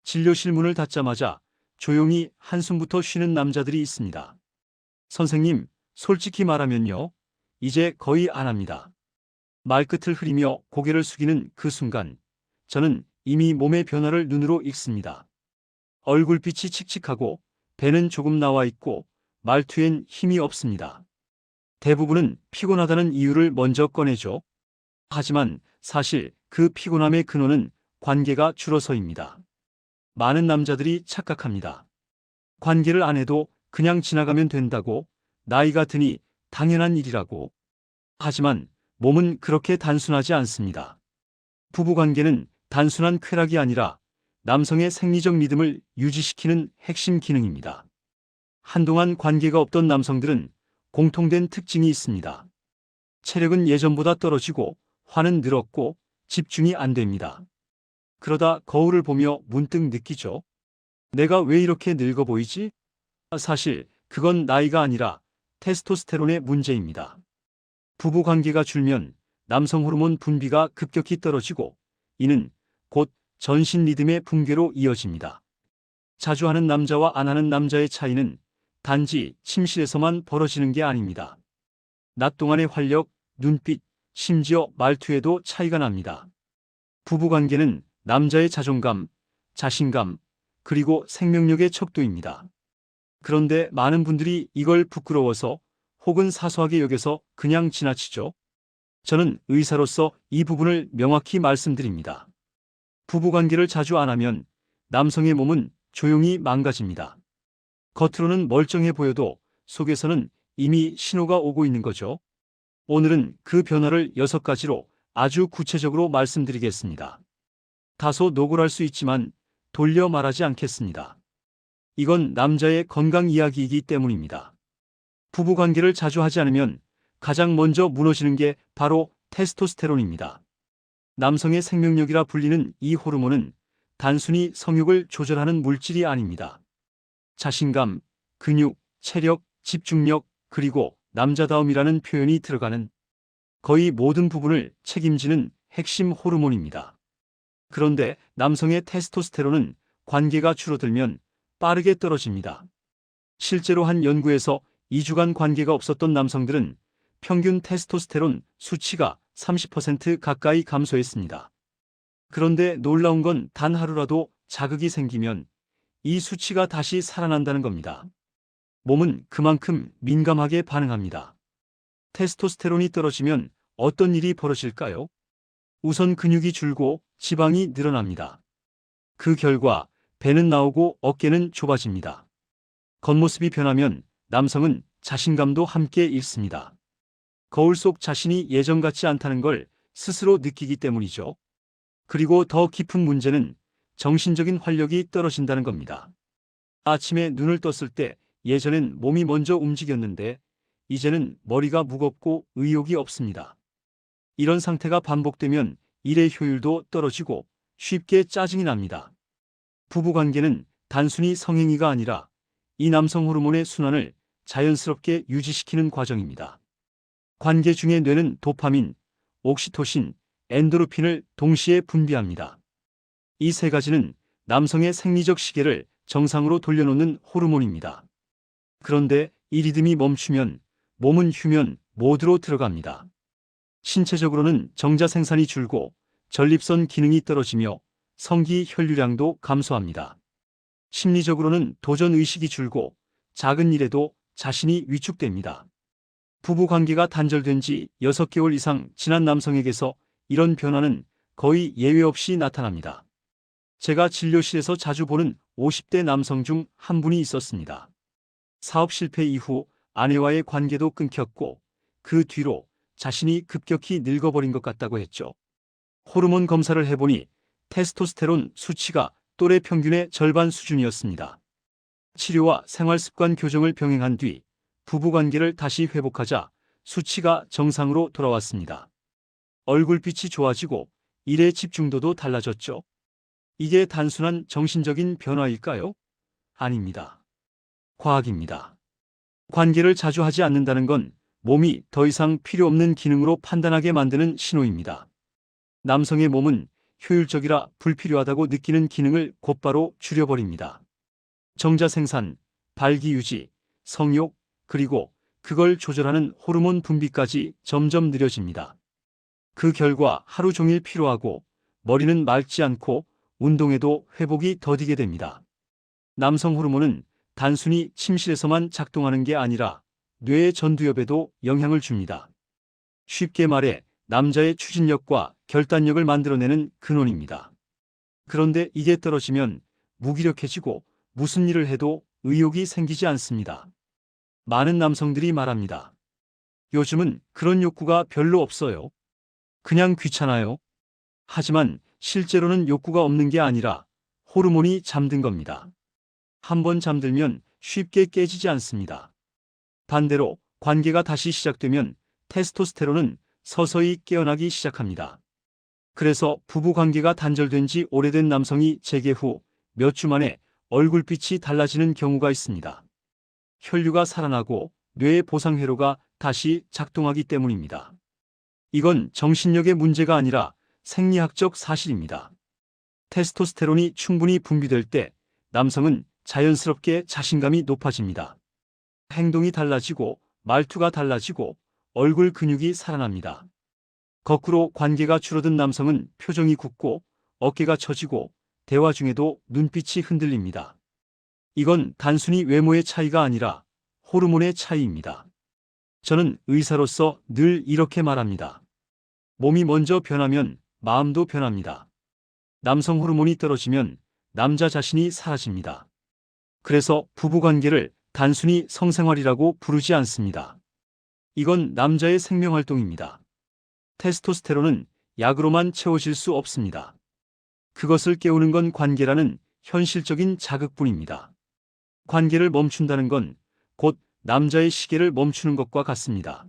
진료실 문을 닫자마자 조용히 한숨부터 쉬는 남자들이 있습니다. 선생님, 솔직히 말하면요. 이제 거의 안 합니다. 말끝을 흐리며 고개를 숙이는 그 순간, 저는 이미 몸의 변화를 눈으로 읽습니다. 얼굴빛이 칙칙하고, 배는 조금 나와 있고, 말투엔 힘이 없습니다. 대부분은 피곤하다는 이유를 먼저 꺼내죠. 하지만 사실 그 피곤함의 근원은 관계가 줄어서입니다. 많은 남자들이 착각합니다. 관계를 안 해도 그냥 지나가면 된다고, 나이가 드니 당연한 일이라고. 하지만 몸은 그렇게 단순하지 않습니다. 부부관계는 단순한 쾌락이 아니라 남성의 생리적 리듬을 유지시키는 핵심 기능입니다. 한동안 관계가 없던 남성들은 공통된 특징이 있습니다. 체력은 예전보다 떨어지고 화는 늘었고 집중이 안 됩니다. 그러다 거울을 보며 문득 느끼죠. 내가 왜 이렇게 늙어 보이지? 사실 그건 나이가 아니라 테스토스테론의 문제입니다. 부부 관계가 줄면 남성 호르몬 분비가 급격히 떨어지고 이는 곧 전신 리듬의 붕괴로 이어집니다. 자주 하는 남자와 안 하는 남자의 차이는 단지 침실에서만 벌어지는 게 아닙니다. 낮 동안의 활력, 눈빛, 심지어 말투에도 차이가 납니다. 부부관계는 남자의 자존감, 자신감, 그리고 생명력의 척도입니다. 그런데 많은 분들이 이걸 부끄러워서 혹은 사소하게 여겨서 그냥 지나치죠. 저는 의사로서 이 부분을 명확히 말씀드립니다. 부부관계를 자주 안 하면 남성의 몸은 조용히 망가집니다. 겉으로는 멀쩡해 보여도 속에서는 이미 신호가 오고 있는 거죠. 오늘은 그 변화를 6가지로 아주 구체적으로 말씀드리겠습니다. 다소 노골할 수 있지만 돌려 말하지 않겠습니다. 이건 남자의 건강 이야기이기 때문입니다. 부부관계를 자주 하지 않으면 가장 먼저 무너지는 게 바로 테스토스테론입니다. 남성의 생명력이라 불리는 이 호르몬은 단순히 성욕을 조절하는 물질이 아닙니다. 자신감, 근육, 체력, 집중력, 그리고 남자다움이라는 표현이 들어가는 거의 모든 부분을 책임지는 핵심 호르몬입니다. 그런데 남성의 테스토스테론은 관계가 줄어들면 빠르게 떨어집니다. 실제로 한 연구에서 2주간 관계가 없었던 남성들은 평균 테스토스테론 수치가 30% 가까이 감소했습니다. 그런데 놀라운 건 단 하루라도 자극이 생기면 이 수치가 다시 살아난다는 겁니다. 몸은 그만큼 민감하게 반응합니다. 테스토스테론이 떨어지면 어떤 일이 벌어질까요? 우선 근육이 줄고 지방이 늘어납니다. 그 결과 배는 나오고 어깨는 좁아집니다. 겉모습이 변하면 남성은 자신감도 함께 잃습니다. 거울 속 자신이 예전 같지 않다는 걸 스스로 느끼기 때문이죠. 그리고 더 깊은 문제는 정신적인 활력이 떨어진다는 겁니다. 아침에 눈을 떴을 때 예전엔 몸이 먼저 움직였는데 이제는 머리가 무겁고 의욕이 없습니다. 이런 상태가 반복되면 일의 효율도 떨어지고 쉽게 짜증이 납니다. 부부관계는 단순히 성행위가 아니라 이 남성 호르몬의 순환을 자연스럽게 유지시키는 과정입니다. 관계 중에 뇌는 도파민, 옥시토신, 엔도르핀을 동시에 분비합니다. 이 세 가지는 남성의 생리적 시계를 정상으로 돌려놓는 호르몬입니다. 그런데 이 리듬이 멈추면 몸은 휴면 모드로 들어갑니다. 신체적으로는 정자 생산이 줄고 전립선 기능이 떨어지며 성기 혈류량도 감소합니다. 심리적으로는 도전 의식이 줄고 작은 일에도 자신이 위축됩니다. 부부 관계가 단절된 지 6개월 이상 지난 남성에게서 이런 변화는 거의 예외 없이 나타납니다. 제가 진료실에서 자주 보는 50대 남성 중 한 분이 있었습니다. 사업 실패 이후 아내와의 관계도 끊겼고 그 뒤로 자신이 급격히 늙어버린 것 같다고 했죠. 호르몬 검사를 해보니 테스토스테론 수치가 또래 평균의 절반 수준이었습니다. 치료와 생활습관 교정을 병행한 뒤 부부관계를 다시 회복하자 수치가 정상으로 돌아왔습니다. 얼굴빛이 좋아지고 일의 집중도도 달라졌죠. 이게 단순한 정신적인 변화일까요? 아닙니다. 과학입니다. 관계를 자주 하지 않는다는 건 몸이 더 이상 필요 없는 기능으로 판단하게 만드는 신호입니다. 남성의 몸은 효율적이라 불필요하다고 느끼는 기능을 곧바로 줄여버립니다. 정자 생산, 발기 유지, 성욕, 그리고 그걸 조절하는 호르몬 분비까지 점점 느려집니다. 그 결과 하루 종일 피로하고 머리는 맑지 않고 운동에도 회복이 더디게 됩니다. 남성 호르몬은 단순히 침실에서만 작동하는 게 아니라 뇌의 전두엽에도 영향을 줍니다. 쉽게 말해 남자의 추진력과 결단력을 만들어내는 근원입니다. 그런데 이게 떨어지면 무기력해지고 무슨 일을 해도 의욕이 생기지 않습니다. 많은 남성들이 말합니다. 요즘은 그런 욕구가 별로 없어요. 그냥 귀찮아요. 하지만 실제로는 욕구가 없는 게 아니라 호르몬이 잠든 겁니다. 한번 잠들면 쉽게 깨지지 않습니다. 반대로 관계가 다시 시작되면 테스토스테론은 서서히 깨어나기 시작합니다. 그래서 부부 관계가 단절된 지 오래된 남성이 재개 후 몇 주 만에 얼굴빛이 달라지는 경우가 있습니다. 혈류가 살아나고 뇌의 보상회로가 다시 작동하기 때문입니다. 이건 정신력의 문제가 아니라 생리학적 사실입니다. 테스토스테론이 충분히 분비될 때 남성은 자연스럽게 자신감이 높아집니다. 행동이 달라지고 말투가 달라지고 얼굴 근육이 살아납니다. 거꾸로 관계가 줄어든 남성은 표정이 굳고 어깨가 처지고 대화 중에도 눈빛이 흔들립니다. 이건 단순히 외모의 차이가 아니라 호르몬의 차이입니다. 저는 의사로서 늘 이렇게 말합니다. 몸이 먼저 변하면 마음도 변합니다. 남성 호르몬이 떨어지면 남자 자신이 사라집니다. 그래서 부부관계를 단순히 성생활이라고 부르지 않습니다. 이건 남자의 생명활동입니다. 테스토스테론은 약으로만 채워질 수 없습니다. 그것을 깨우는 건 관계라는 현실적인 자극뿐입니다. 관계를 멈춘다는 건 곧 남자의 시계를 멈추는 것과 같습니다.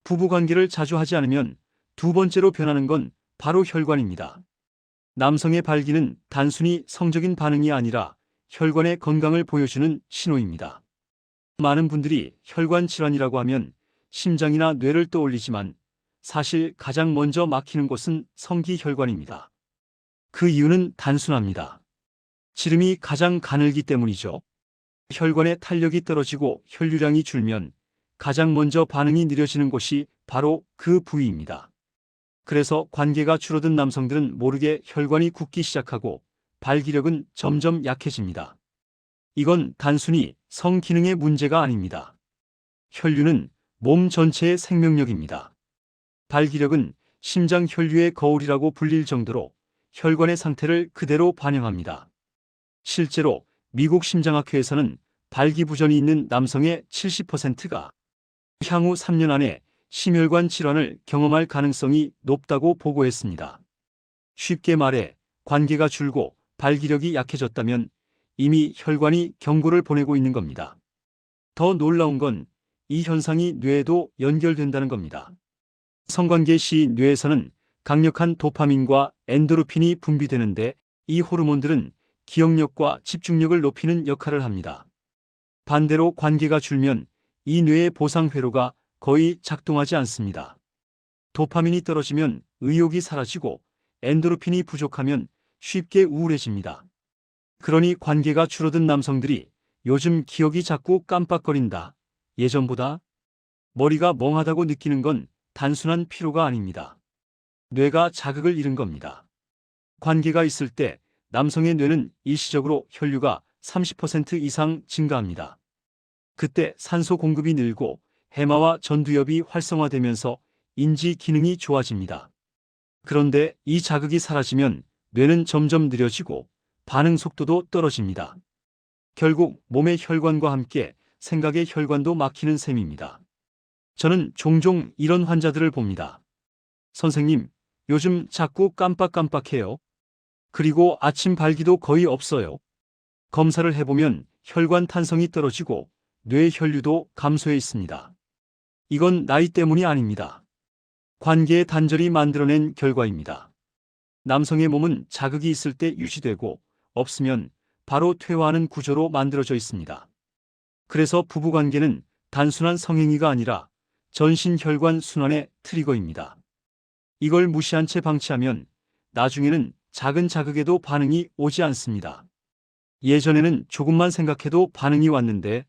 부부관계를 자주 하지 않으면 두 번째로 변하는 건 바로 혈관입니다. 남성의 발기는 단순히 성적인 반응이 아니라 혈관의 건강을 보여주는 신호입니다. 많은 분들이 혈관 질환이라고 하면 심장이나 뇌를 떠올리지만 사실 가장 먼저 막히는 곳은 성기혈관입니다. 그 이유는 단순합니다. 지름이 가장 가늘기 때문이죠. 혈관의 탄력이 떨어지고 혈류량이 줄면 가장 먼저 반응이 느려지는 곳이 바로 그 부위입니다. 그래서 관계가 줄어든 남성들은 모르게 혈관이 굳기 시작하고 발기력은 점점 약해집니다. 이건 단순히 성기능의 문제가 아닙니다. 혈류는 몸 전체의 생명력입니다. 발기력은 심장 혈류의 거울이라고 불릴 정도로 혈관의 상태를 그대로 반영합니다. 실제로 미국 심장학회에서는 발기부전이 있는 남성의 70%가 향후 3년 안에 심혈관 질환을 경험할 가능성이 높다고 보고했습니다. 쉽게 말해 관계가 줄고 발기력이 약해졌다면 이미 혈관이 경고를 보내고 있는 겁니다. 더 놀라운 건 이 현상이 뇌에도 연결된다는 겁니다. 성관계 시 뇌에서는 강력한 도파민과 엔도르핀이 분비되는데 이 호르몬들은 기억력과 집중력을 높이는 역할을 합니다. 반대로 관계가 줄면 이 뇌의 보상 회로가 거의 작동하지 않습니다. 도파민이 떨어지면 의욕이 사라지고 엔도르핀이 부족하면 쉽게 우울해집니다. 그러니 관계가 줄어든 남성들이 요즘 기억이 자꾸 깜빡거린다. 예전보다 머리가 멍하다고 느끼는 건 단순한 피로가 아닙니다. 뇌가 자극을 잃은 겁니다. 관계가 있을 때 남성의 뇌는 일시적으로 혈류가 30% 이상 증가합니다. 그때 산소 공급이 늘고 해마와 전두엽이 활성화되면서 인지 기능이 좋아집니다. 그런데 이 자극이 사라지면 뇌는 점점 느려지고 반응 속도도 떨어집니다. 결국 몸의 혈관과 함께 생각의 혈관도 막히는 셈입니다. 저는 종종 이런 환자들을 봅니다. 선생님, 요즘 자꾸 깜빡깜빡해요. 그리고 아침 발기도 거의 없어요. 검사를 해보면 혈관 탄성이 떨어지고 뇌 혈류도 감소해 있습니다. 이건 나이 때문이 아닙니다. 관계의 단절이 만들어낸 결과입니다. 남성의 몸은 자극이 있을 때 유지되고 없으면 바로 퇴화하는 구조로 만들어져 있습니다. 그래서 부부관계는 단순한 성행위가 아니라 전신 혈관 순환의 트리거입니다. 이걸 무시한 채 방치하면 나중에는 작은 자극에도 반응이 오지 않습니다. 예전에는 조금만 생각해도 반응이 왔는데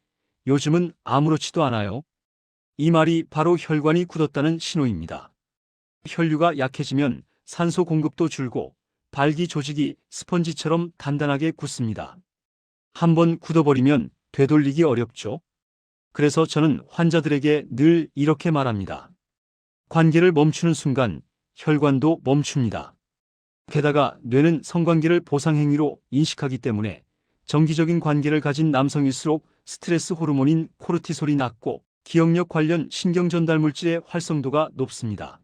요즘은 아무렇지도 않아요. 이 말이 바로 혈관이 굳었다는 신호입니다. 혈류가 약해지면 산소 공급도 줄고 발기 조직이 스펀지처럼 단단하게 굳습니다. 한번 굳어버리면 되돌리기 어렵죠. 그래서 저는 환자들에게 늘 이렇게 말합니다. 관계를 멈추는 순간 혈관도 멈춥니다. 게다가 뇌는 성관계를 보상행위로 인식하기 때문에 정기적인 관계를 가진 남성일수록 스트레스 호르몬인 코르티솔이 낮고 기억력 관련 신경전달 물질의 활성도가 높습니다.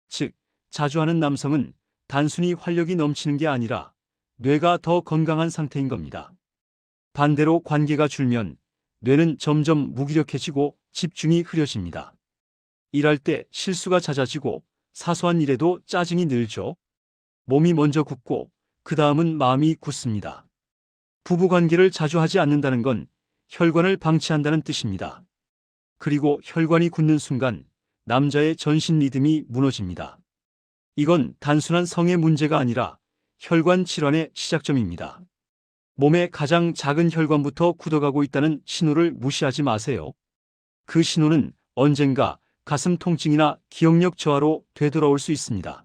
즉, 자주 하는 남성은 단순히 활력이 넘치는 게 아니라 뇌가 더 건강한 상태인 겁니다. 반대로 관계가 줄면 뇌는 점점 무기력해지고 집중이 흐려집니다. 일할 때 실수가 잦아지고 사소한 일에도 짜증이 늘죠. 몸이 먼저 굳고 그 다음은 마음이 굳습니다. 부부관계를 자주 하지 않는다는 건 혈관을 방치한다는 뜻입니다. 그리고 혈관이 굳는 순간 남자의 전신 리듬이 무너집니다. 이건 단순한 성의 문제가 아니라 혈관 질환의 시작점입니다. 몸의 가장 작은 혈관부터 굳어가고 있다는 신호를 무시하지 마세요. 그 신호는 언젠가 가슴 통증이나 기억력 저하로 되돌아올 수 있습니다.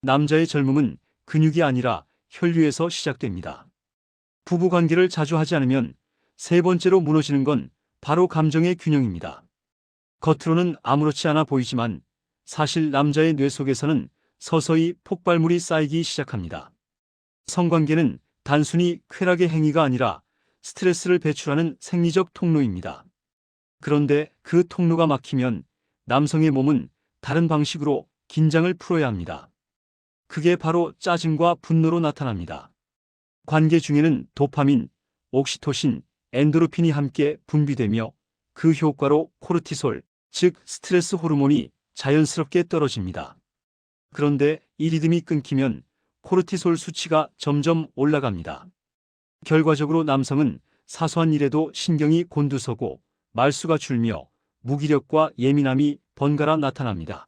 남자의 젊음은 근육이 아니라 혈류에서 시작됩니다. 부부관계를 자주 하지 않으면 세 번째로 무너지는 건 바로 감정의 균형입니다. 겉으로는 아무렇지 않아 보이지만 사실 남자의 뇌 속에서는 서서히 폭발물이 쌓이기 시작합니다. 성관계는 단순히 쾌락의 행위가 아니라 스트레스를 배출하는 생리적 통로입니다. 그런데 그 통로가 막히면 남성의 몸은 다른 방식으로 긴장을 풀어야 합니다. 그게 바로 짜증과 분노로 나타납니다. 관계 중에는 도파민, 옥시토신, 엔도르핀이 함께 분비되며 그 효과로 코르티솔, 즉 스트레스 호르몬이 자연스럽게 떨어집니다. 그런데 이 리듬이 끊기면 코르티솔 수치가 점점 올라갑니다. 결과적으로 남성은 사소한 일에도 신경이 곤두서고 말수가 줄며 무기력과 예민함이 번갈아 나타납니다.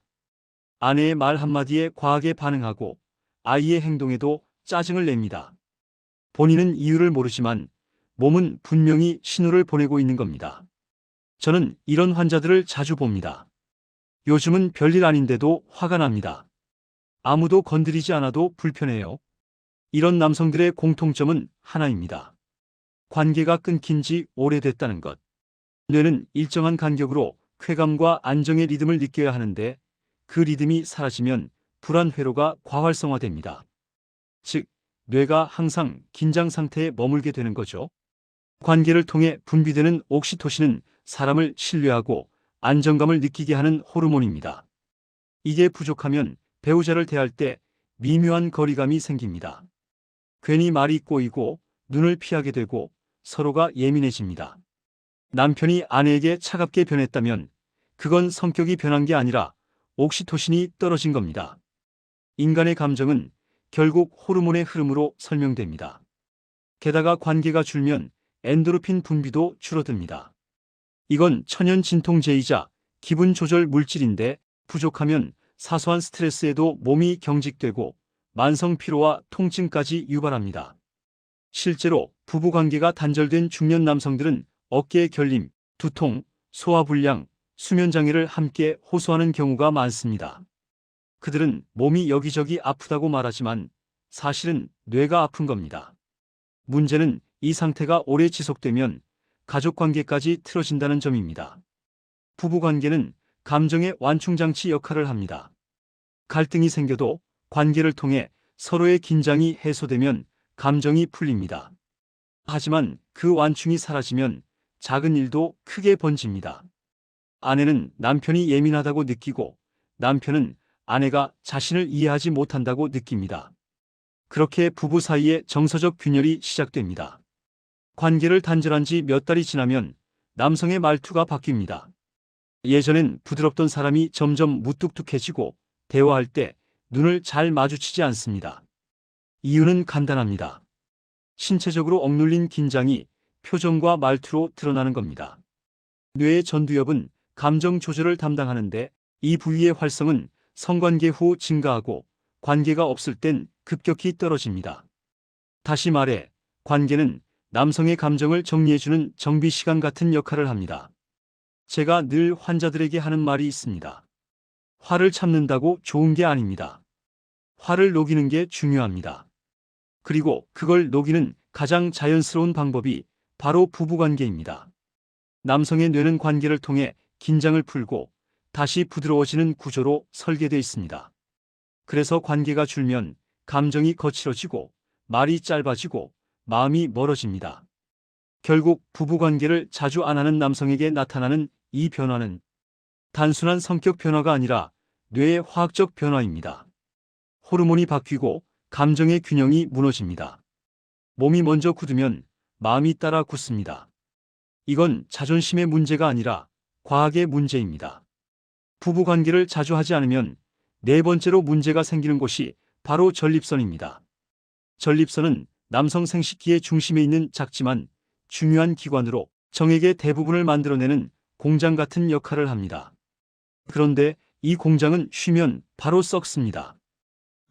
아내의 말 한마디에 과하게 반응하고 아이의 행동에도 짜증을 냅니다. 본인은 이유를 모르지만 몸은 분명히 신호를 보내고 있는 겁니다. 저는 이런 환자들을 자주 봅니다. 요즘은 별일 아닌데도 화가 납니다. 아무도 건드리지 않아도 불편해요. 이런 남성들의 공통점은 하나입니다. 관계가 끊긴 지 오래됐다는 것. 뇌는 일정한 간격으로 쾌감과 안정의 리듬을 느껴야 하는데 그 리듬이 사라지면 불안 회로가 과활성화됩니다. 즉, 뇌가 항상 긴장 상태에 머물게 되는 거죠. 관계를 통해 분비되는 옥시토신은 사람을 신뢰하고 안정감을 느끼게 하는 호르몬입니다. 이게 부족하면 배우자를 대할 때 미묘한 거리감이 생깁니다. 괜히 말이 꼬이고 눈을 피하게 되고 서로가 예민해집니다. 남편이 아내에게 차갑게 변했다면 그건 성격이 변한 게 아니라 옥시토신이 떨어진 겁니다. 인간의 감정은 결국 호르몬의 흐름으로 설명됩니다. 게다가 관계가 줄면 엔도르핀 분비도 줄어듭니다. 이건 천연 진통제이자 기분 조절 물질인데 부족하면 사소한 스트레스에도 몸이 경직되고 만성 피로와 통증까지 유발합니다. 실제로 부부관계가 단절된 중년 남성들은 어깨 결림, 두통, 소화불량, 수면장애를 함께 호소하는 경우가 많습니다. 그들은 몸이 여기저기 아프다고 말하지만 사실은 뇌가 아픈 겁니다. 문제는 이 상태가 오래 지속되면 가족관계까지 틀어진다는 점입니다. 부부관계는 감정의 완충장치 역할을 합니다. 갈등이 생겨도 관계를 통해 서로의 긴장이 해소되면 감정이 풀립니다. 하지만 그 완충이 사라지면 작은 일도 크게 번집니다. 아내는 남편이 예민하다고 느끼고 남편은 아내가 자신을 이해하지 못한다고 느낍니다. 그렇게 부부 사이에 정서적 균열이 시작됩니다. 관계를 단절한 지 몇 달이 지나면 남성의 말투가 바뀝니다. 예전엔 부드럽던 사람이 점점 무뚝뚝해지고 대화할 때 눈을 잘 마주치지 않습니다. 이유는 간단합니다. 신체적으로 억눌린 긴장이 표정과 말투로 드러나는 겁니다. 뇌의 전두엽은 감정 조절을 담당하는데 이 부위의 활성은 성관계 후 증가하고 관계가 없을 땐 급격히 떨어집니다. 다시 말해, 관계는 남성의 감정을 정리해주는 정비시간 같은 역할을 합니다. 제가 늘 환자들에게 하는 말이 있습니다. 화를 참는다고 좋은 게 아닙니다. 화를 녹이는 게 중요합니다. 그리고 그걸 녹이는 가장 자연스러운 방법이 바로 부부관계입니다. 남성의 뇌는 관계를 통해 긴장을 풀고 다시 부드러워지는 구조로 설계되어 있습니다. 그래서 관계가 줄면 감정이 거칠어지고 말이 짧아지고 마음이 멀어집니다. 결국 부부관계를 자주 안 하는 남성에게 나타나는 이 변화는 단순한 성격 변화가 아니라 뇌의 화학적 변화입니다. 호르몬이 바뀌고 감정의 균형이 무너집니다. 몸이 먼저 굳으면 마음이 따라 굳습니다. 이건 자존심의 문제가 아니라 과학의 문제입니다. 부부관계를 자주 하지 않으면 네 번째로 문제가 생기는 곳이 바로 전립선입니다. 전립선은 남성 생식기의 중심에 있는 작지만 중요한 기관으로 정액의 대부분을 만들어내는 공장 같은 역할을 합니다. 그런데 이 공장은 쉬면 바로 썩습니다.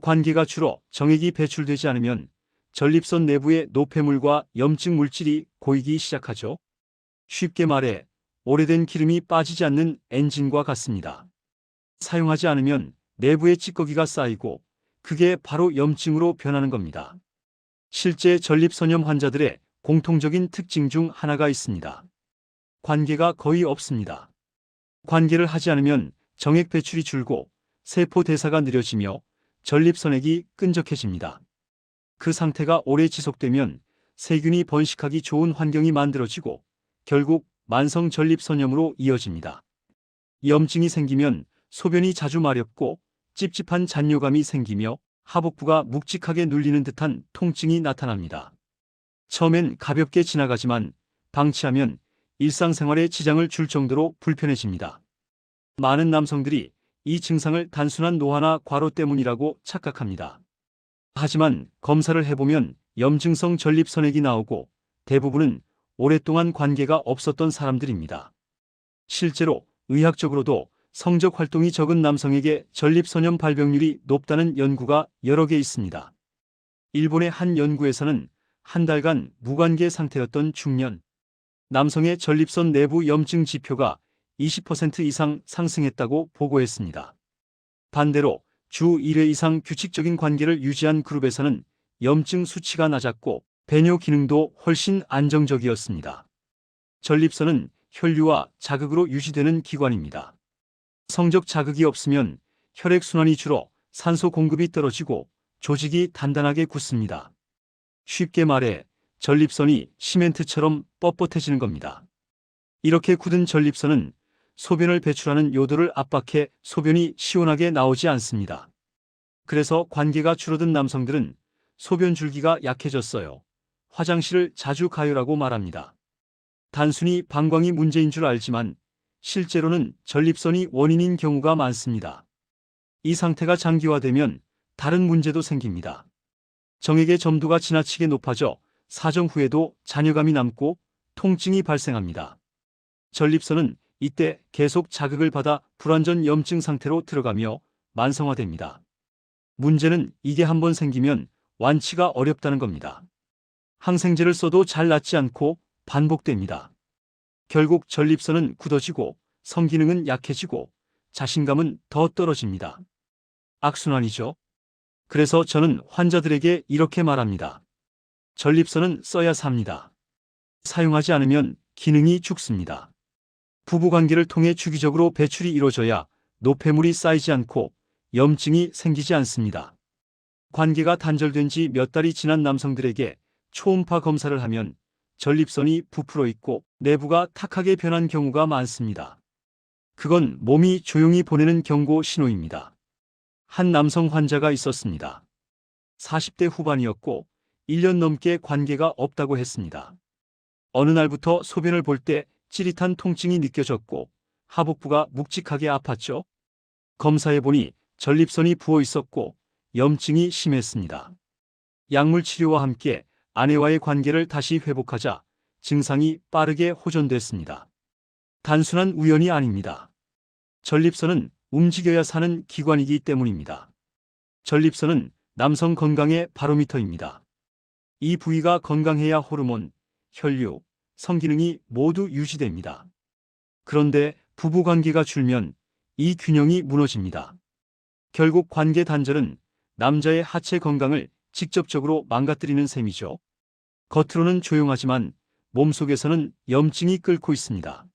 관계가 줄어 정액이 배출되지 않으면 전립선 내부의 노폐물과 염증 물질이 고이기 시작하죠. 쉽게 말해 오래된 기름이 빠지지 않는 엔진과 같습니다. 사용하지 않으면 내부에 찌꺼기가 쌓이고 그게 바로 염증으로 변하는 겁니다. 실제 전립선염 환자들의 공통적인 특징 중 하나가 있습니다. 관계가 거의 없습니다. 관계를 하지 않으면 정액 배출이 줄고 세포 대사가 느려지며 전립선액이 끈적해집니다. 그 상태가 오래 지속되면 세균이 번식하기 좋은 환경이 만들어지고 결국 만성 전립선염으로 이어집니다. 염증이 생기면 소변이 자주 마렵고 찝찝한 잔뇨감이 생기며 하복부가 묵직하게 눌리는 듯한 통증이 나타납니다. 처음엔 가볍게 지나가지만 방치하면 일상생활에 지장을 줄 정도로 불편해집니다. 많은 남성들이 이 증상을 단순한 노화나 과로 때문이라고 착각합니다. 하지만 검사를 해보면 염증성 전립선액이 나오고 대부분은 오랫동안 관계가 없었던 사람들입니다. 실제로 의학적으로도 성적 활동이 적은 남성에게 전립선염 발병률이 높다는 연구가 여러 개 있습니다. 일본의 한 연구에서는 한 달간 무관계 상태였던 중년 남성의 전립선 내부 염증 지표가 20% 이상 상승했다고 보고했습니다. 반대로 주 1회 이상 규칙적인 관계를 유지한 그룹에서는 염증 수치가 낮았고 배뇨 기능도 훨씬 안정적이었습니다. 전립선은 혈류와 자극으로 유지되는 기관입니다. 성적 자극이 없으면 혈액순환이 줄어 산소 공급이 떨어지고 조직이 단단하게 굳습니다. 쉽게 말해 전립선이 시멘트처럼 뻣뻣해지는 겁니다. 이렇게 굳은 전립선은 소변을 배출하는 요도를 압박해 소변이 시원하게 나오지 않습니다. 그래서 관계가 줄어든 남성들은 소변 줄기가 약해졌어요. 화장실을 자주 가요라고 말합니다. 단순히 방광이 문제인 줄 알지만 실제로는 전립선이 원인인 경우가 많습니다. 이 상태가 장기화되면 다른 문제도 생깁니다. 정액의 점도가 지나치게 높아져 사정 후에도 잔여감이 남고 통증이 발생합니다. 전립선은 이때 계속 자극을 받아 불완전 염증 상태로 들어가며 만성화됩니다. 문제는 이게 한번 생기면 완치가 어렵다는 겁니다. 항생제를 써도 잘 낫지 않고 반복됩니다. 결국 전립선은 굳어지고 성기능은 약해지고 자신감은 더 떨어집니다. 악순환이죠. 그래서 저는 환자들에게 이렇게 말합니다. 전립선은 써야 삽니다. 사용하지 않으면 기능이 죽습니다. 부부관계를 통해 주기적으로 배출이 이루어져야 노폐물이 쌓이지 않고 염증이 생기지 않습니다. 관계가 단절된 지 몇 달이 지난 남성들에게 초음파 검사를 하면 전립선이 부풀어 있고 내부가 탁하게 변한 경우가 많습니다. 그건 몸이 조용히 보내는 경고 신호입니다. 한 남성 환자가 있었습니다. 40대 후반이었고 1년 넘게 관계가 없다고 했습니다. 어느 날부터 소변을 볼 때 찌릿한 통증이 느껴졌고 하복부가 묵직하게 아팠죠. 검사해보니 전립선이 부어 있었고 염증이 심했습니다. 약물 치료와 함께 아내와의 관계를 다시 회복하자 증상이 빠르게 호전됐습니다. 단순한 우연이 아닙니다. 전립선은 움직여야 사는 기관이기 때문입니다. 전립선은 남성 건강의 바로미터입니다. 이 부위가 건강해야 호르몬, 혈류, 성기능이 모두 유지됩니다. 그런데 부부 관계가 줄면 이 균형이 무너집니다. 결국 관계 단절은 남자의 하체 건강을 직접적으로 망가뜨리는 셈이죠. 겉으로는 조용하지만 몸속에서는 염증이 끓고 있습니다.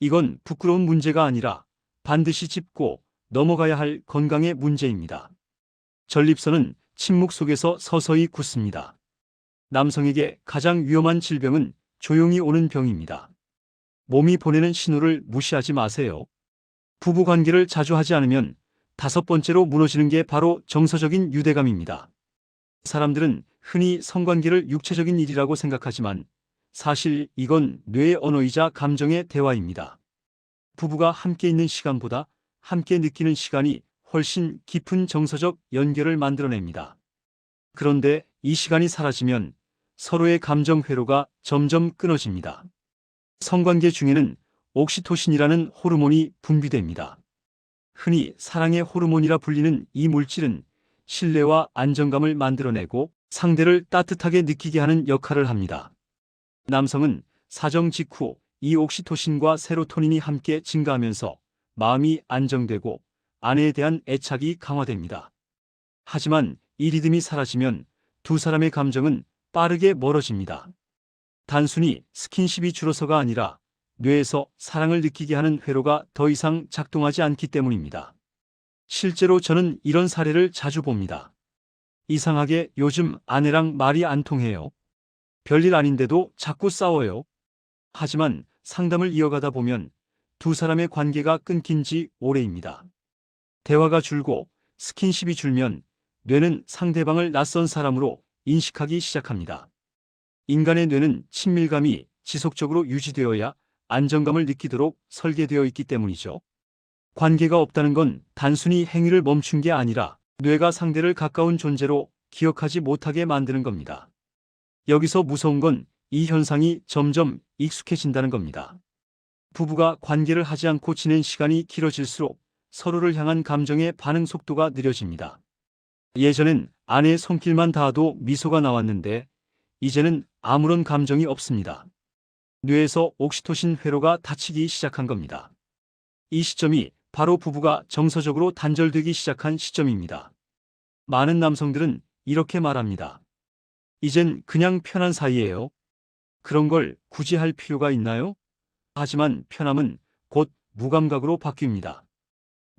이건 부끄러운 문제가 아니라 반드시 짚고 넘어가야 할 건강의 문제입니다. 전립선은 침묵 속에서 서서히 굳습니다. 남성에게 가장 위험한 질병은 조용히 오는 병입니다. 몸이 보내는 신호를 무시하지 마세요. 부부 관계를 자주 하지 않으면 다섯 번째로 무너지는 게 바로 정서적인 유대감입니다. 사람들은 흔히 성관계를 육체적인 일이라고 생각하지만 사실 이건 뇌의 언어이자 감정의 대화입니다. 부부가 함께 있는 시간보다 함께 느끼는 시간이 훨씬 깊은 정서적 연결을 만들어냅니다. 그런데 이 시간이 사라지면 서로의 감정 회로가 점점 끊어집니다. 성관계 중에는 옥시토신이라는 호르몬이 분비됩니다. 흔히 사랑의 호르몬이라 불리는 이 물질은 신뢰와 안정감을 만들어내고 상대를 따뜻하게 느끼게 하는 역할을 합니다. 남성은 사정 직후 이 옥시토신과 세로토닌이 함께 증가하면서 마음이 안정되고 아내에 대한 애착이 강화됩니다. 하지만 이 리듬이 사라지면 두 사람의 감정은 빠르게 멀어집니다. 단순히 스킨십이 줄어서가 아니라 뇌에서 사랑을 느끼게 하는 회로가 더 이상 작동하지 않기 때문입니다. 실제로 저는 이런 사례를 자주 봅니다. 이상하게 요즘 아내랑 말이 안 통해요. 별일 아닌데도 자꾸 싸워요. 하지만 상담을 이어가다 보면 두 사람의 관계가 끊긴 지 오래입니다. 대화가 줄고 스킨십이 줄면 뇌는 상대방을 낯선 사람으로 인식하기 시작합니다. 인간의 뇌는 친밀감이 지속적으로 유지되어야 안정감을 느끼도록 설계되어 있기 때문이죠. 관계가 없다는 건 단순히 행위를 멈춘 게 아니라 뇌가 상대를 가까운 존재로 기억하지 못하게 만드는 겁니다. 여기서 무서운 건 이 현상이 점점 익숙해진다는 겁니다. 부부가 관계를 하지 않고 지낸 시간이 길어질수록 서로를 향한 감정의 반응 속도가 느려집니다. 예전엔 아내의 손길만 닿아도 미소가 나왔는데 이제는 아무런 감정이 없습니다. 뇌에서 옥시토신 회로가 닫히기 시작한 겁니다. 이 시점이 바로 부부가 정서적으로 단절되기 시작한 시점입니다. 많은 남성들은 이렇게 말합니다. 이젠 그냥 편한 사이예요. 그런 걸 굳이 할 필요가 있나요? 하지만 편함은 곧 무감각으로 바뀝니다.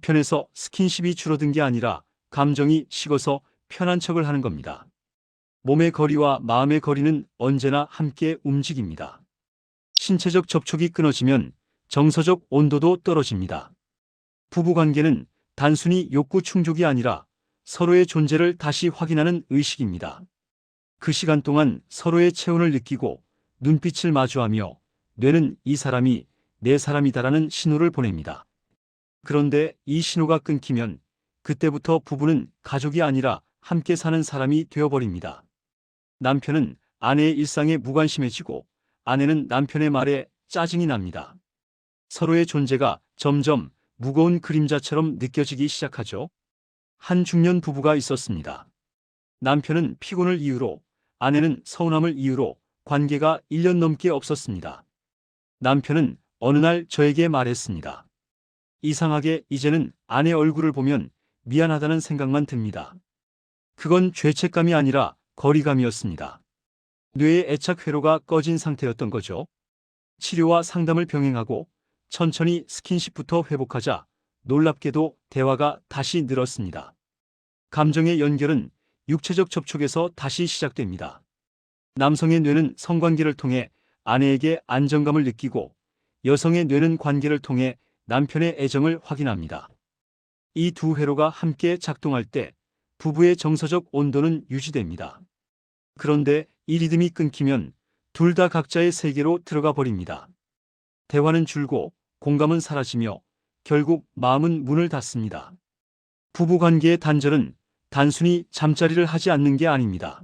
편해서 스킨십이 줄어든 게 아니라 감정이 식어서 편한 척을 하는 겁니다. 몸의 거리와 마음의 거리는 언제나 함께 움직입니다. 신체적 접촉이 끊어지면 정서적 온도도 떨어집니다. 부부관계는 단순히 욕구 충족이 아니라 서로의 존재를 다시 확인하는 의식입니다. 그 시간 동안 서로의 체온을 느끼고 눈빛을 마주하며 뇌는 이 사람이 내 사람이다라는 신호를 보냅니다. 그런데 이 신호가 끊기면 그때부터 부부는 가족이 아니라 함께 사는 사람이 되어버립니다. 남편은 아내의 일상에 무관심해지고 아내는 남편의 말에 짜증이 납니다. 서로의 존재가 점점 무거운 그림자처럼 느껴지기 시작하죠. 한 중년 부부가 있었습니다. 남편은 피곤을 이유로, 아내는 서운함을 이유로 관계가 1년 넘게 없었습니다. 남편은 어느 날 저에게 말했습니다. 이상하게 이제는 아내 얼굴을 보면 미안하다는 생각만 듭니다. 그건 죄책감이 아니라 거리감이었습니다. 뇌의 애착 회로가 꺼진 상태였던 거죠. 치료와 상담을 병행하고 천천히 스킨십부터 회복하자 놀랍게도 대화가 다시 늘었습니다. 감정의 연결은 육체적 접촉에서 다시 시작됩니다. 남성의 뇌는 성관계를 통해 아내에게 안정감을 느끼고 여성의 뇌는 관계를 통해 남편의 애정을 확인합니다. 이 두 회로가 함께 작동할 때 부부의 정서적 온도는 유지됩니다. 그런데 이 리듬이 끊기면 둘 다 각자의 세계로 들어가 버립니다. 대화는 줄고 공감은 사라지며 결국 마음은 문을 닫습니다. 부부관계의 단절은 단순히 잠자리를 하지 않는 게 아닙니다.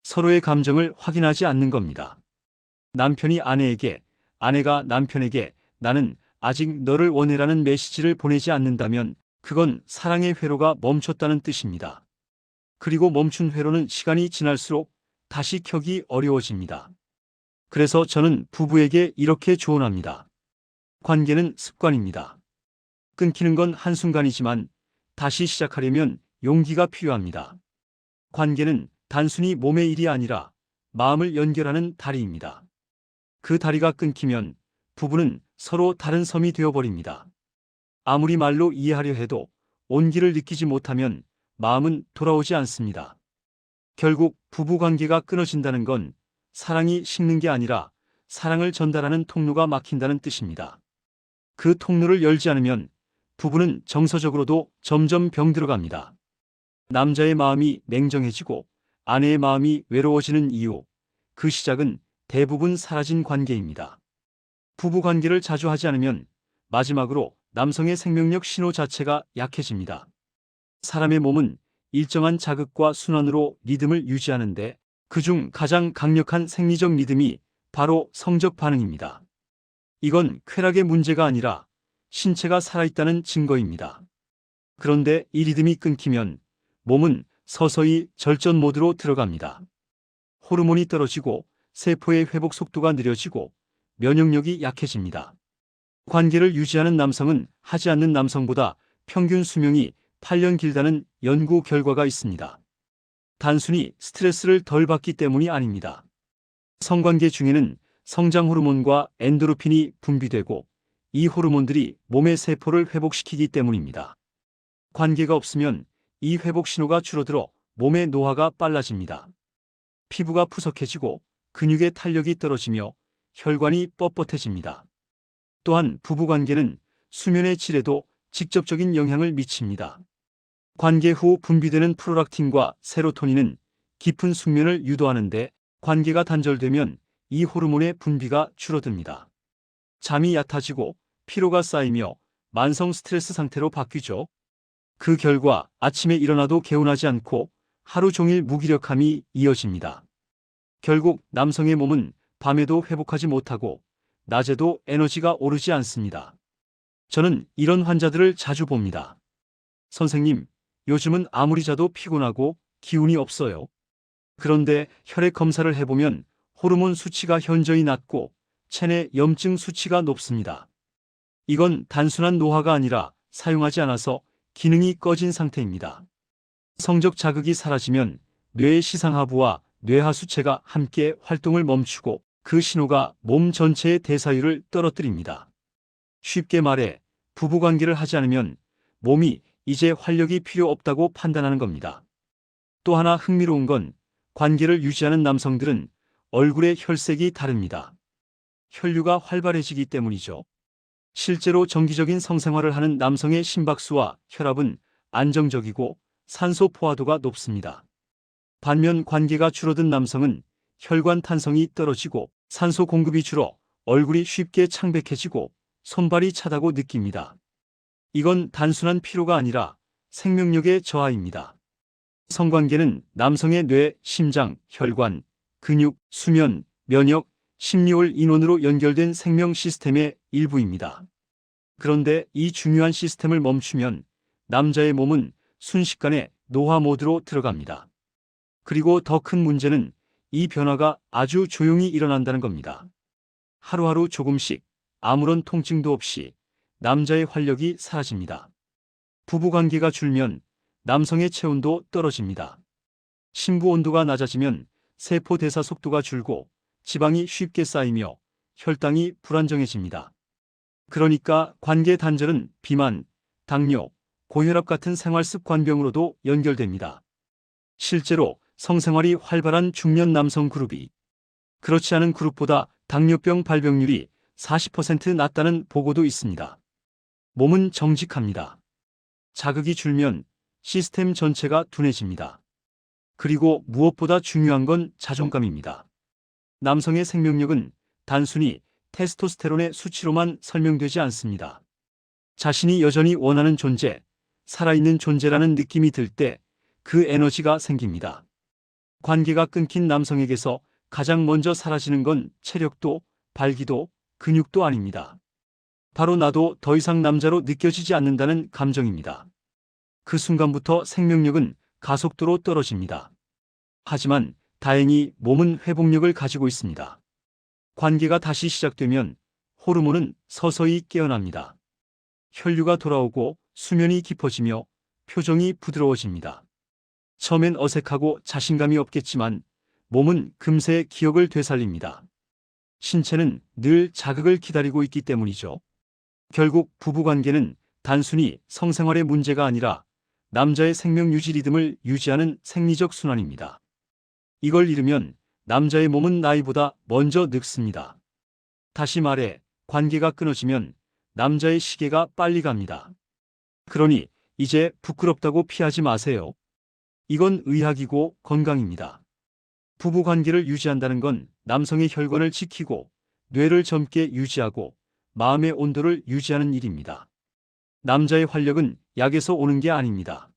서로의 감정을 확인하지 않는 겁니다. 남편이 아내에게, 아내가 남편에게 나는 아직 너를 원해라는 메시지를 보내지 않는다면 그건 사랑의 회로가 멈췄다는 뜻입니다. 그리고 멈춘 회로는 시간이 지날수록 다시 켜기 어려워집니다. 그래서 저는 부부에게 이렇게 조언합니다. 관계는 습관입니다. 끊기는 건 한순간이지만 다시 시작하려면 용기가 필요합니다. 관계는 단순히 몸의 일이 아니라 마음을 연결하는 다리입니다. 그 다리가 끊기면 부부는 서로 다른 섬이 되어버립니다. 아무리 말로 이해하려 해도 온기를 느끼지 못하면 마음은 돌아오지 않습니다. 결국 부부 관계가 끊어진다는 건 사랑이 식는 게 아니라 사랑을 전달하는 통로가 막힌다는 뜻입니다. 그 통로를 열지 않으면 부부는 정서적으로도 점점 병들어갑니다. 남자의 마음이 냉정해지고 아내의 마음이 외로워지는 이유, 그 시작은 대부분 사라진 관계입니다. 부부 관계를 자주 하지 않으면 마지막으로 남성의 생명력 신호 자체가 약해집니다. 사람의 몸은 일정한 자극과 순환으로 리듬을 유지하는데 그중 가장 강력한 생리적 리듬이 바로 성적 반응입니다. 이건 쾌락의 문제가 아니라 신체가 살아있다는 증거입니다. 그런데 이 리듬이 끊기면 몸은 서서히 절전 모드로 들어갑니다. 호르몬이 떨어지고 세포의 회복 속도가 느려지고 면역력이 약해집니다. 관계를 유지하는 남성은 하지 않는 남성보다 평균 수명이 8년 길다는 연구 결과가 있습니다. 단순히 스트레스를 덜 받기 때문이 아닙니다. 성관계 중에는 성장 호르몬과 엔도르핀이 분비되고 이 호르몬들이 몸의 세포를 회복시키기 때문입니다. 관계가 없으면 이 회복 신호가 줄어들어 몸의 노화가 빨라집니다. 피부가 푸석해지고 근육의 탄력이 떨어지며 혈관이 뻣뻣해집니다. 또한 부부관계는 수면의 질에도 직접적인 영향을 미칩니다. 관계 후 분비되는 프롤락틴과 세로토닌은 깊은 숙면을 유도하는데 관계가 단절되면 이 호르몬의 분비가 줄어듭니다. 잠이 얕아지고 피로가 쌓이며 만성 스트레스 상태로 바뀌죠. 그 결과 아침에 일어나도 개운하지 않고 하루 종일 무기력함이 이어집니다. 결국 남성의 몸은 밤에도 회복하지 못하고 낮에도 에너지가 오르지 않습니다. 저는 이런 환자들을 자주 봅니다. 선생님, 요즘은 아무리 자도 피곤하고 기운이 없어요. 그런데 혈액 검사를 해보면 호르몬 수치가 현저히 낮고 체내 염증 수치가 높습니다. 이건 단순한 노화가 아니라 사용하지 않아서 기능이 꺼진 상태입니다. 성적 자극이 사라지면 뇌의 시상하부와 뇌하수체가 함께 활동을 멈추고 그 신호가 몸 전체의 대사율을 떨어뜨립니다. 쉽게 말해 부부관계를 하지 않으면 몸이 이제 활력이 필요 없다고 판단하는 겁니다. 또 하나 흥미로운 건 관계를 유지하는 남성들은 얼굴의 혈색이 다릅니다. 혈류가 활발해지기 때문이죠. 실제로 정기적인 성생활을 하는 남성의 심박수와 혈압은 안정적이고 산소 포화도가 높습니다. 반면 관계가 줄어든 남성은 혈관 탄성이 떨어지고 산소 공급이 줄어 얼굴이 쉽게 창백해지고 손발이 차다고 느낍니다. 이건 단순한 피로가 아니라 생명력의 저하입니다. 성관계는 남성의 뇌, 심장, 혈관, 근육, 수면, 면역, 심리월 인원으로 연결된 생명 시스템의 일부입니다. 그런데 이 중요한 시스템을 멈추면 남자의 몸은 순식간에 노화 모드로 들어갑니다. 그리고 더 큰 문제는 이 변화가 아주 조용히 일어난다는 겁니다. 하루하루 조금씩 아무런 통증도 없이 남자의 활력이 사라집니다. 부부관계가 줄면 남성의 체온도 떨어집니다. 심부 온도가 낮아지면 세포 대사 속도가 줄고 지방이 쉽게 쌓이며 혈당이 불안정해집니다. 그러니까 관계 단절은 비만, 당뇨, 고혈압 같은 생활 습관병으로도 연결됩니다. 실제로 성생활이 활발한 중년 남성 그룹이 그렇지 않은 그룹보다 당뇨병 발병률이 40% 낮다는 보고도 있습니다. 몸은 정직합니다. 자극이 줄면 시스템 전체가 둔해집니다. 그리고 무엇보다 중요한 건 자존감입니다. 남성의 생명력은 단순히 테스토스테론의 수치로만 설명되지 않습니다. 자신이 여전히 원하는 존재, 살아있는 존재라는 느낌이 들 때 그 에너지가 생깁니다. 관계가 끊긴 남성에게서 가장 먼저 사라지는 건 체력도, 발기도, 근육도 아닙니다. 바로 나도 더 이상 남자로 느껴지지 않는다는 감정입니다. 그 순간부터 생명력은 가속도로 떨어집니다. 하지만 다행히 몸은 회복력을 가지고 있습니다. 관계가 다시 시작되면 호르몬은 서서히 깨어납니다. 혈류가 돌아오고 수면이 깊어지며 표정이 부드러워집니다. 처음엔 어색하고 자신감이 없겠지만 몸은 금세 기억을 되살립니다. 신체는 늘 자극을 기다리고 있기 때문이죠. 결국 부부관계는 단순히 성생활의 문제가 아니라 남자의 생명 유지 리듬을 유지하는 생리적 순환입니다. 이걸 잃으면 남자의 몸은 나이보다 먼저 늙습니다. 다시 말해, 관계가 끊어지면 남자의 시계가 빨리 갑니다. 그러니 이제 부끄럽다고 피하지 마세요. 이건 의학이고 건강입니다. 부부 관계를 유지한다는 건 남성의 혈관을 지키고 뇌를 젊게 유지하고 마음의 온도를 유지하는 일입니다. 남자의 활력은 약에서 오는 게 아닙니다.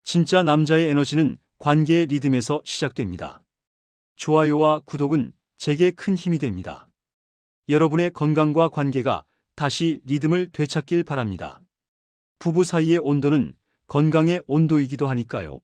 진짜 남자의 에너지는 관계의 리듬에서 시작됩니다. 좋아요와 구독은 제게 큰 힘이 됩니다. 여러분의 건강과 관계가 다시 리듬을 되찾길 바랍니다. 부부 사이의 온도는 건강의 온도이기도 하니까요.